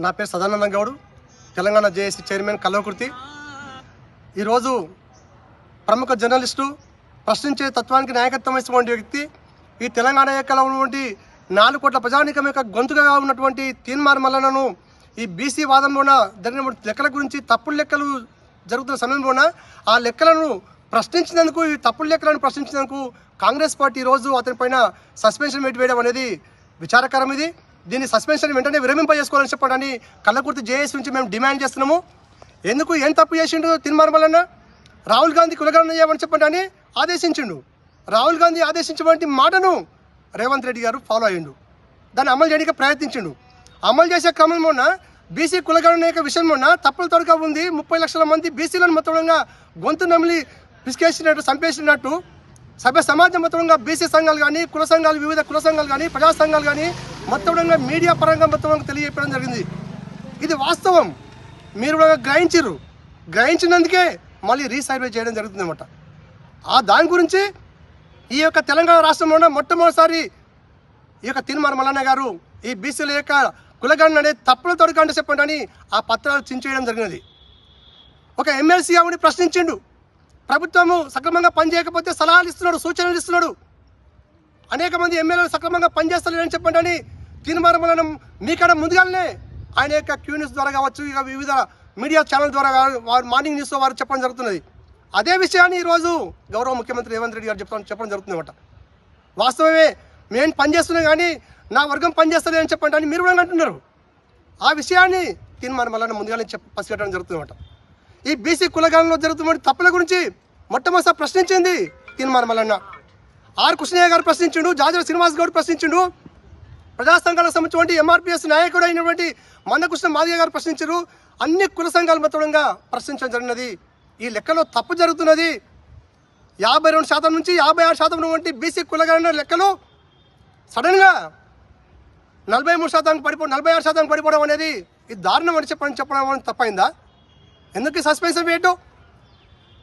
నా పేరు Sadananda Goud, Telangana JAC chairman Kalwakurthy. ఈరోజు ప్రముఖ జర్నలిస్టు, ప్రశ్నించే తత్వానికి నాయకత్వం ఇచ్చినటువంటి వ్యక్తి, ఈ తెలంగాణ ఏకలో ఉన్నటువంటి 4 కోట్ల ప్రజానీకం యొక్క గొంతుగా ఉన్నటువంటి తీన్మార్ మల్లన్నను ఈ బీసీ వాదంలోన జరిగిన లెక్కల గురించి తప్పుడు లెక్కలు జరుగుతున్న సమయంలోన ఆ లెక్కలను ప్రశ్నించినందుకు, ఈ తప్పుడు లెక్కలను ప్రశ్నించినందుకు కాంగ్రెస్ పార్టీ ఈరోజు అతని పైన సస్పెన్షన్ వేయడం అనేది విచారకరం. దీన్ని సస్పెన్షన్ వెంటనే విరమింపజేసుకోవాలని చెప్పడానికి కల్వకుర్తి జేఏసీ నుంచి మేము డిమాండ్ చేస్తున్నాము. ఎందుకు ఏం తప్పు చేసిండు తీన్మార్ మల్లన్న? రాహుల్ గాంధీ కులగణన చేయమని చెప్పండి ఆదేశించిండు. రాహుల్ గాంధీ ఆదేశించినటువంటి మాటను రేవంత్ రెడ్డి గారు ఫాలో అయ్యిండు, దాన్ని అమలు చేయడానికి ప్రయత్నించిండు. అమలు చేసే క్రమంలోన బీసీ కులగణన యొక్క విషయంలోన తప్పులు తొడక ఉంది. 30 లక్షల మంది బీసీలను మొత్తంగా గొంతు నమిలి పిసికేసినట్టు, చంపేసినట్టు సభ్య సమాజం మొత్తంగా బీసీ సంఘాలు కానీ, కుల సంఘాలు, వివిధ కుల సంఘాలు కానీ, ప్రజా సంఘాలు కానీ మొత్తంగా మీడియా పరంగా మొత్తంగా తెలియజేయడం జరిగింది. ఇది వాస్తవం. మీరు గ్రహించారు. గ్రహించినందుకే మళ్ళీ రీసర్వే చేయడం జరుగుతుంది అన్నమాట. దాని గురించి ఈ యొక్క తెలంగాణ రాష్ట్రంలోనే మొట్టమొదటిసారి ఈ యొక్క తీన్మార్ మల్లన్న గారు ఈ బీసీల యొక్క కులగణన అనేది తప్పులు తొడకండి చెప్పండి అని ఆ పత్రాలు చించేయడం జరిగినది. ఒక ఎమ్మెల్సీ ఆవిడ ప్రశ్నించిండు. ప్రభుత్వము సక్రమంగా పనిచేయకపోతే సలహాలు ఇస్తున్నాడు, సూచనలు ఇస్తున్నాడు. అనేక మంది ఎమ్మెల్యేలు సక్రమంగా పనిచేస్తలేదని చెప్పండి అని తీన్మార్ మల్లన్న మీకన్నా ముందుగానే ఆయన యొక్క క్యూ న్యూస్ ద్వారా కావచ్చు, ఇక వివిధ మీడియా ఛానల్ ద్వారా వారు మార్నింగ్ న్యూస్లో వారు చెప్పడం జరుగుతున్నది. అదే విషయాన్ని ఈరోజు గౌరవ ముఖ్యమంత్రి రేవంత్ రెడ్డి గారు చెప్పడం జరుగుతుంది అన్నమాట. వాస్తవమే, మేము పనిచేస్తున్నాం కానీ నా వర్గం పనిచేస్తుంది అని చెప్పండి అని మీరు కూడా అంటున్నారు. ఆ విషయాన్ని తీన్మార్ మల్లన్న ముందుగానే పసిగట్టడం జరుగుతుంది అన్నమాట. ఈ బీసీ కులగణనలో జరుగుతున్న తప్పుల గురించి మొట్టమొదటి ప్రశ్నించింది తీన్మార్ మల్లన్న. ఆర్ కృష్ణయ్య గారు ప్రశ్నించిండు, జాజర శ్రీనివాస్ గౌడ్ ప్రశ్నించిండు, ప్రజా సంఘాలకు సంబంధించినటువంటి ఎంఆర్పీఎస్ నాయకుడు అయినటువంటి మందకృష్ణ మాదిగ గారు ప్రశ్నించారు. అన్ని కుల సంఘాలు మొత్తంగా ప్రశ్నించడం జరిగినది. ఈ లెక్కలో తప్పు జరుగుతున్నది. 52% నుంచి 56% ఉన్నటువంటి బీసీ కులగణన లెక్కలు సడన్గా 46% పడిపోవడం అనేది ఇది దారుణం అని చెప్పడం తప్పైందా? ఎందుకు సస్పెన్షన్ వేయటం?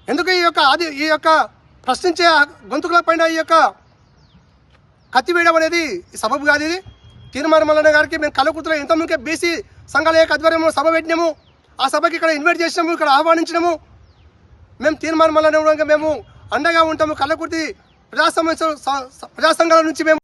ఎందుకు ఈ యొక్క ప్రశ్నించే గొంతుకుల పైన ఈ యొక్క కత్తి వేయడం అనేది సబబు కాదు. ఇది తీన్మార్ మల్లన్న గారికి మేము కల్వకుర్తిలో ఎంతమందికి బీసీ సంఘాల యొక్క ఆధ్వర్యంలో సభ పెట్టినాము. ఆ సభకి ఇక్కడ ఇన్వైట్ చేసినాము, ఇక్కడ ఆహ్వానించినాము. మేము తీన్మార్ మల్లన్న మేము అండగా ఉంటాము. కల్వకుర్తి ప్రజా సంఘాల నుంచి మేము